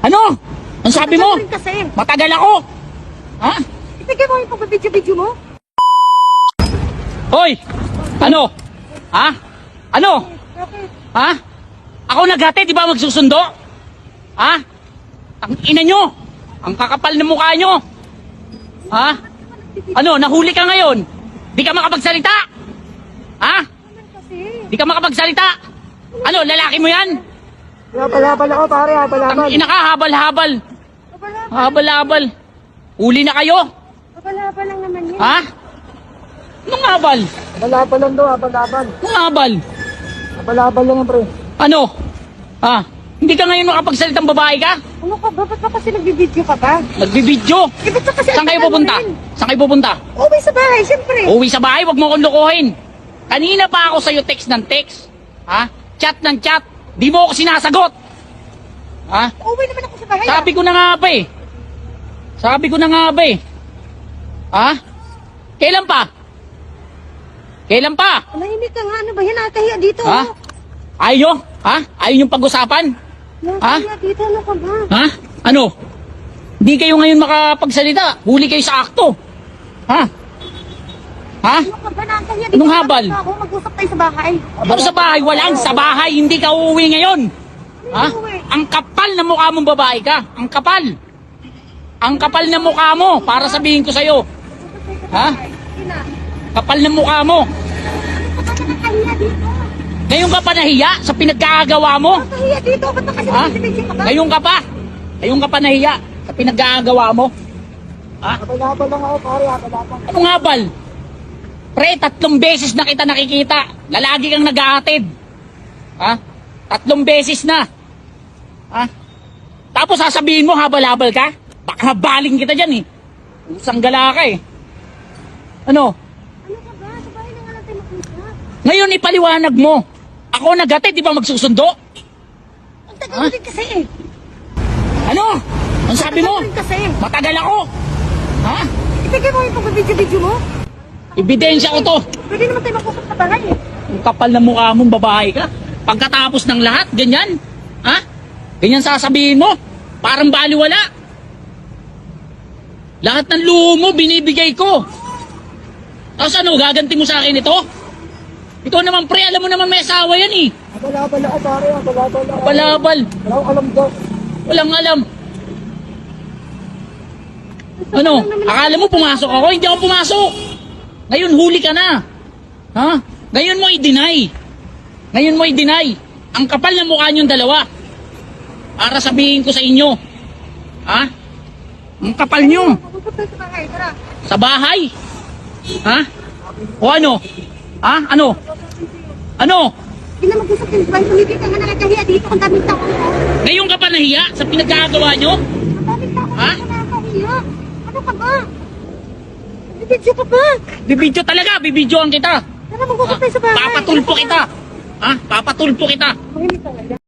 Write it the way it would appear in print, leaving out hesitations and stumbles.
Ano? Ang sabi mo? Matagal rin kasi. Matagal ako. Ha? Itigil mo yung pagbibidyo-video mo. Hoy! Ano? Ha? Ano? Okay. Ha? Ako naghatid, di ba magsusundo? Ha? Ang ina nyo! Ang kakapal ng mukha nyo! Ha? Ano? Nahuli ka ngayon? Di ka makapagsalita? Ha? Naman kasi. Di ka makapagsalita? Ano? Lalaki mo yan? Habal-habal ako pare, habal-habal. Ang ina ka, habal-habal. Abala-abala. Habal-habal. Uli na kayo? Abala-abala lang naman yun. Ha? Anong habal? Habal-habal lang daw, habal-habal. Anong habal? Habal-habal lang yan, pre. Ano? Ha? Hindi ka ngayon makapagsalitang babae ka? Ano ka ba? Ba't ba kasi nagbibidyo ka ba? Nagbibidyo? Eh, ba't ba kasi Saan kayo ang tagal mo pupunta? rin? Saan kayo pupunta? Uwi sa bahay, siyempre. Uwi sa bahay, wag mo akong lokohin. Kanina pa ako sa'yo text ng text. Ha? Chat ng chat. Di mo ako sinasagot. Ha? Uwi naman ako sa bahay. Sabi ko na nga ba eh. Sabi ko na nga ba eh. Ha? Kailan pa? Kailan pa? Manahimik ka nga. Ano ba yan? Nakahiya dito. Ha? Ayaw nyo? Ha? Ayaw nyo pag-usapan? Nakahiya dito. Ano ka ba? Ha? Ano? Hindi kayo ngayon makapagsalita. Huli kayo sa akto. Ha? Ha? Ano ka ba? Nakahiya dito. Anong habal? Ako, mag-usap tayo sa bahay. Ano sa bahay? Walang sa bahay. Hindi ka uuwi ngayon. Ha? Ang kapal na mukha mong babae ka. Ang kapal. Ang kapal na mukha mo. Para sabihin ko sa'yo. Ha? Kapal na mukha mo. Ano ka ba nakahiya dito? Ngayon ka pa nahiya sa pinagkakagawa mo. Nakahiya dito. Ba't ba kasi Ha? nagbibidyo ka ba? Ngayon ka pa. Ngayon ka pa nahiya sa pinagkakagawa mo. Ha? Habal-habal lang ako pare, habal-habal. Anong habal? Pre, 3 beses na kita nakikita. Lalagi kang nag-aatid. Ha? 3 beses na. Ha? Tapos sasabihin mo, habal-habal ka? Baka habaling kita dyan eh. Usang gala ka eh. Ano? Ano ka ba? Sa bahay na nga lang tayo mag-usap. Ngayon ipaliwanag mo. Ako nag-aatid, di ba magsusundo? Ang tagal mo rin kasi eh. Ano? Ang sabi mo? Ang tagal mo rin kasi. Matagal ako. Ha? Itigil mo yung pagbibidyo-video mo. Ebidensya ko to. Pwede naman tayo mag-usap sa bahay eh. Ang kapal na mukha mong babae ka. Pagkatapos ng lahat, ganyan. Ha? Ganyan sasabihin mo. Parang baliwala. Lahat ng luho mo, binibigay ko. Tapos ano, gaganti mo sa akin ito? Ikaw naman pre, alam mo naman may asawa yan eh. Habal-habal ako pare, habal-habal ako. Balabal. Wala akong alam daw. Walang alam. Ano? Akala mo pumasok ako? Hindi ako pumasok. Ngayon huli ka na. Ha? Ngayon mo i-deny. Ngayon mo i-deny. Ang kapal na mukha niyong dalawa. Para sabihin ko sa inyo. Ha? Ang kapal niyo. Mag-usap tayo sa bahay. Tara. Sa bahay. Ha? O ano? Ha? Ano? Ano? Hindi na mag-usap tayo sa bahay. Tumigil ka nga na nakahiya dito. Ang daming tao. Ngayon ka pa nahiya sa pinagkakagawa nyo? Ang daming tao. Ha? Ang nakahiya. Ano ka ba? Bibidyo ka ba? Bibidyo talaga. Bibidyoan kita. Tara mag-usap tayo sa bahay. Papatulpo kita. Ha? Papatulpo kita. Mahimik ka nga.